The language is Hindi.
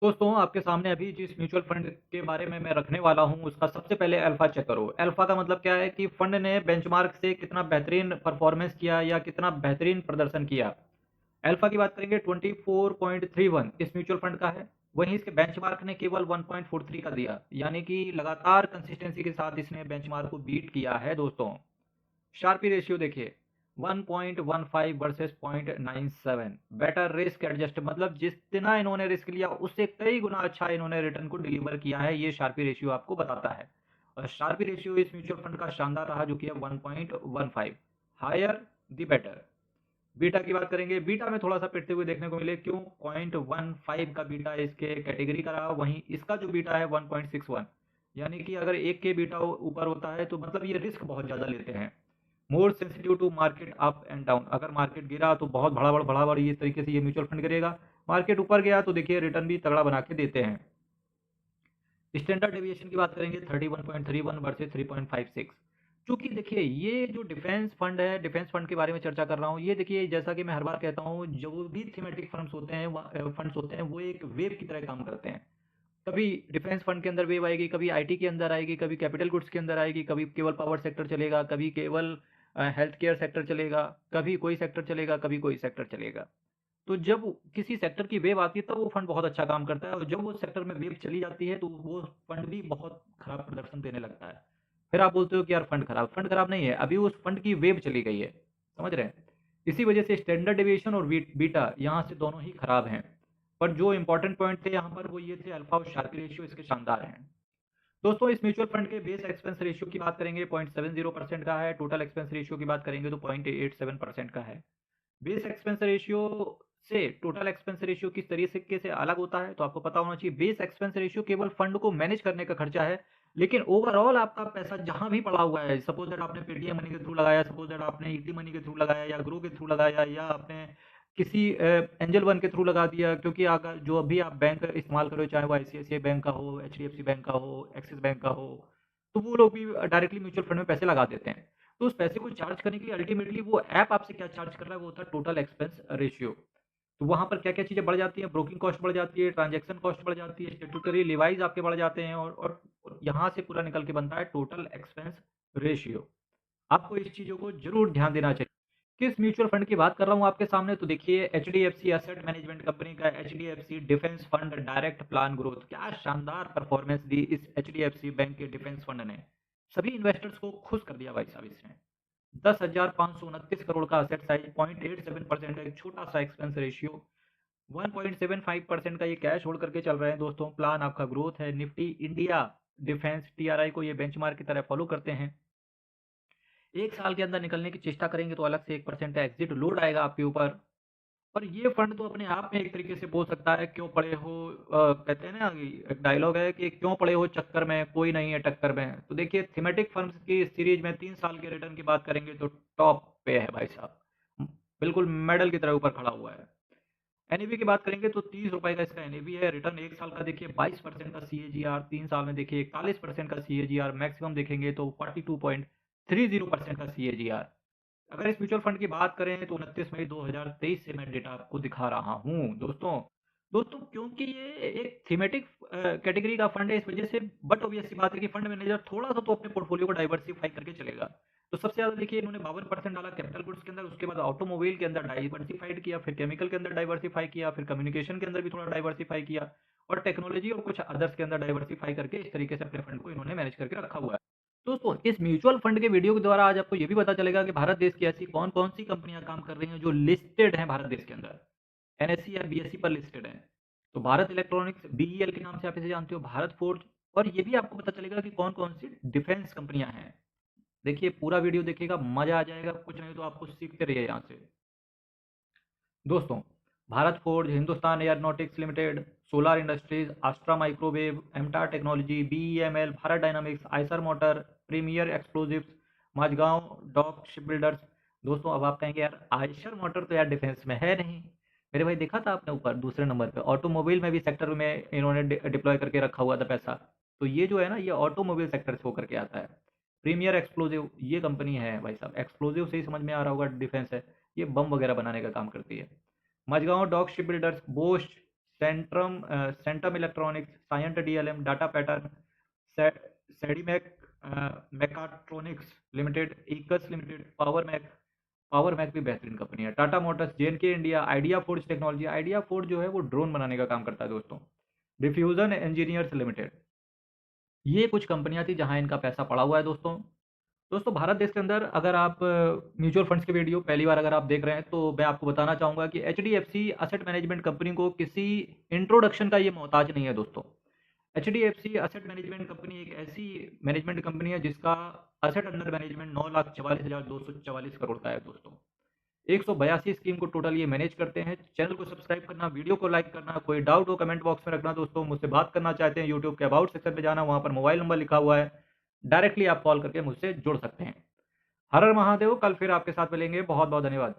दोस्तों आपके सामने अभी जिस म्यूचुअल फंड के बारे में मैं रखने वाला हूँ उसका सबसे पहले अल्फा चेक करो। अल्फा का मतलब क्या है कि फंड ने बेंचमार्क से कितना बेहतरीन परफॉर्मेंस किया या कितना बेहतरीन प्रदर्शन किया। अल्फा की बात करेंगे 24.31 इस म्यूचुअल फंड का है। वहीं इसके बेंचमार्क ने केवल 1.43 का दिया, यानी कि लगातार कंसिस्टेंसी के साथ इसने बेंचमार्क को बीट किया है दोस्तों। शार्पी रेशियो देखिए 1.15 वर्सेस 0.97। बेटर रिस्क एडजस्ट मतलब जितना इन्होंने रिस्क लिया उससे कई गुना अच्छा इन्होंने रिटर्न को डिलीवर किया है, ये शार्पी रेशियो आपको बताता है। और शार्पी रेशियो इस म्यूचुअल फंड का शानदार रहा जो कि है 1.15। Higher the better. बीटा की बात करेंगे, बीटा में थोड़ा सा पिटते हुए देखने को मिले, क्यों? 0.15 का बीटा इसके कैटेगरी का रहा, वहीं इसका जो बीटा है 1.61। यानी कि अगर एक के बीटा ऊपर होता है तो मतलब ये रिस्क बहुत ज़्यादा लेते हैं। More sensitive to market up and down, अगर मार्केट गिरा तो बहुत भड़ाबड़ भड़ाबड़ इस तरीके से ये म्यूचुअल फंड गिरेगा। मार्केट ऊपर गया तो देखिए रिटर्न भी तगड़ा बना के देते हैं। स्टैंडर्ड डेविएशन की बात करेंगे 31.31 वर्सेस 3.56। चूंकि देखिए ये जो डिफेंस फंड है, डिफेंस फंड के बारे में चर्चा कर रहा हूँ, ये देखिए जैसा कि मैं हर बार कहता हूँ, जो भी थीमेटिक फंड्स होते हैं फंड्स होते हैं वो एक वेव की तरह काम करते हैं। कभी डिफेंस फंड के अंदर वेव आएगी, कभी आईटी के अंदर आएगी, कभी कैपिटल गुड्स के अंदर आएगी, कभी केवल पावर सेक्टर चलेगा, कभी केवल हेल्थ केयर सेक्टर चलेगा, कभी कोई सेक्टर चलेगा, कभी कोई सेक्टर चलेगा। तो जब किसी सेक्टर की वेव आती है तब वो फंड बहुत अच्छा काम करता है, और जब वो सेक्टर में वेव चली जाती है तो वो फंड भी बहुत खराब प्रदर्शन देने लगता है। फिर आप बोलते हो कि यार फंड खराब नहीं है, अभी उस फंड की वेव चली गई है। समझ रहे हैं? इसी वजह से स्टैंडर्ड डेविएशन और बीटा यहाँ से दोनों ही खराब हैं। पर जो इंपॉर्टेंट पॉइंट थे यहाँ पर वो ये थे, अल्फा और शार्पी रेशियो इसके शानदार हैं। दोस्तों इस म्यूचुअल फंड के बेस एक्सपेंस रेशियो की बात करेंगे 0.70% का है। टोटल एक्सपेंस रेशियो की बात करेंगे तो 0.87% का है। बेस एक्सपेंस रेशियो से टोटल एक्सपेंस रेशियो किस तरीके से अलग होता है तो आपको पता होना चाहिए। बेस एक्सपेंस रेशियो केवल फंड को मैनेज करने का खर्चा है, लेकिन ओवरऑल आपका पैसा जहां भी पड़ा हुआ है, सपोज दैट आपने पेटीएम मनी के थ्रू लगाया, सपोज दैट आपने ईटी मनी के थ्रू लगाया, या ग्रो के थ्रू लगाया, या आपने किसी एंजल वन के थ्रू लगा दिया, क्योंकि अगर जो अभी आप बैंक इस्तेमाल करो, चाहे वो आईसीआईसीआई बैंक का हो, एचडीएफसी बैंक का हो, एक्सिस बैंक का हो, तो वो लोग भी डायरेक्टली म्यूचुअल फंड में पैसे लगा देते हैं। तो उस पैसे को चार्ज करने के लिए अल्टीमेटली वो ऐप आपसे क्या चार्ज कर रहा है, वो होता है टोटल एक्सपेंस रेशियो। तो वहां पर क्या क्या चीजें बढ़ जाती हैं? ब्रोकिंग कॉस्ट बढ़ जाती है, ट्रांजैक्शन कॉस्ट बढ़ जाती है, स्टेटूटरी लिवाइज आपके बढ़ जाते हैं, और यहाँ से पूरा निकल के बनता है टोटल एक्सपेंस रेशियो। आपको इस चीजों को जरूर ध्यान देना चाहिए। किस म्यूचुअल फंड की बात कर रहा हूँ आपके सामने, तो देखिए H D F C asset management company का H D F C defence fund direct plan growth. क्या शानदार परफॉर्मेंस दी इस H D F C bank के डिफेंस फंड ने। सभी इन्वेस्टर्स को खुश कर दिया भाई साहब इसने। 10,529 करोड़ का असेट साइज, 0.87% का एक छोटा सा एक्सपेंस रेशियो, 1.75% का ये कैश होल्ड करके चल रहे हैं दोस्तों। प्लान आपका ग्रोथ है। निफ्टी इंडिया डिफेंस टीआरआई को ये बेंचमार्क की तरह फॉलो करते हैं। एक साल के अंदर निकलने की चेष्टा करेंगे तो अलग से 1% का एग्जिट लोड आएगा आपके ऊपर। और ये फंड तो अपने आप में एक तरीके से बोल सकता है, क्यों पड़े हो, कहते हैं ना कि एक डायलॉग है कि क्यों पड़े हो चक्कर में, कोई नहीं है टक्कर में। तो देखिए थीमेटिक फंड्स की सीरीज में 3 साल के रिटर्न की बात करेंगे तो टॉप पे है भाई साहब, बिल्कुल मेडल की तरह ऊपर खड़ा हुआ है। एनएवी की बात करेंगे तो 30 रुपए का इसका एनएवी है। रिटर्न एक साल का देखिए 22% का सीएजीआर, 3 साल में देखिए 41% का सीएजीआर, मैक्सिमम देखेंगे तो 42.30% का सीएजीआर। अगर इस म्यूचुअल फंड की बात करें तो 29 मई 2023 से मैं डेटा आपको दिखा रहा हूँ दोस्तों। दोस्तों क्योंकि ये एक थीमेटिक कैटेगरी का फंड है इस वजह से, बट ऑब्वियस सी बात है कि फंड मैनेजर थोड़ा सा तो अपने पोर्टफोलियो को डाइवर्सिफाई करके चलेगा। तो सबसे ज्यादा देखिए इन्होंने 52% डाला कैपिटल गुड्स के अंदर, उसके बाद ऑटोमोबाइल के अंदर डाइवर्सिफाइड किया, फिर केमिकल के अंदर डाइवर्सिफाई किया, फिर कम्युनिकेशन के अंदर भी थोड़ा डाइवर्सिफाई किया, और टेक्नोलॉजी और कुछ अदर्स के अंदर डाइवर्सिफाई करके इस तरीके से अपने फंड को इन्होंने मैनेज करके रखा हुआ है। दोस्तों इस म्यूचुअल फंड के वीडियो के द्वारा आज आपको ये भी पता चलेगा कि भारत देश की ऐसी कौन कौन सी कंपनियां काम कर रही हैं जो लिस्टेड हैं भारत देश के अंदर, एनएससी या बीएससी पर लिस्टेड हैं। तो भारत इलेक्ट्रॉनिक्स बीईएल के नाम से आप इसे जानते हो, भारत फोर्ज, और ये भी आपको पता चलेगा कि कौन कौन सी डिफेंस कंपनियां हैं। देखिए पूरा वीडियो देखिएगा, मजा आ जाएगा, कुछ नहीं तो आपको सीखते रहिए यहाँ से। दोस्तों Bharat Forge, Hindustan Aeronautics Limited, Solar Industries, Astra Microwave, MTAR technology, BEML, Bharat Dynamics, Eicher Motor, Premier Explosives, Mazagon dock ship builders. दोस्तों अब आप कहेंगे यार आइसर मोटर तो यार डिफेंस में है नहीं। मेरे भाई देखा था आपने ऊपर दूसरे नंबर पे ऑटोमोबाइल में भी सेक्टर में इन्होंने डिप्लॉय करके रखा हुआ था पैसा। तो ये जो है ना, ये ऑटोमोबाइल सेक्टर से होकर के आता है। प्रीमियर एक्सप्लोजिव ये कंपनी है भाई साहब, एक्सप्लोजिव से ही समझ में आ रहा होगा डिफेंस है। ये बम वगैरह बनाने का काम करती है। Mazagon dock ship builders, Bosch Centum electronics, Cyient DLM, data pattern, Sedemac mechatronics limited, इकस लिमिटेड, पावर मैक भी बेहतरीन कंपनी है, Tata motors, JNK India, idea forge technology. Idea forge जो है वो ड्रोन बनाने का काम करता है दोस्तों। Diffusion engineers limited. ये कुछ कंपनियां थी जहां इनका पैसा पड़ा हुआ है दोस्तों। दोस्तों भारत देश के अंदर अगर आप म्यूचुअल फंड्स की वीडियो पहली बार अगर आप देख रहे हैं तो मैं आपको बताना चाहूंगा कि एचडीएफसी असेट मैनेजमेंट कंपनी को किसी इंट्रोडक्शन का ये मोहताज नहीं है दोस्तों। एचडीएफसी असेट मैनेजमेंट कंपनी एक ऐसी मैनेजमेंट कंपनी है जिसका असेट अंडर मैनेजमेंट 9,44,244 करोड़ का है दोस्तों। 182 स्कीम को टोटल ये मैनेज करते हैं। चैनल को सब्सक्राइब करना, वीडियो को लाइक करना, कोई डाउट हो कमेंट बॉक्स में रखना दोस्तों। मुझसे बात करना चाहते हैं यूट्यूब के अबाउट सेक्शन पे जाना, वहां पर मोबाइल नंबर लिखा हुआ है, डायरेक्टली आप कॉल करके मुझसे जुड़ सकते हैं। हर हर महादेव। कल फिर आपके साथ मिलेंगे। बहुत बहुत धन्यवाद।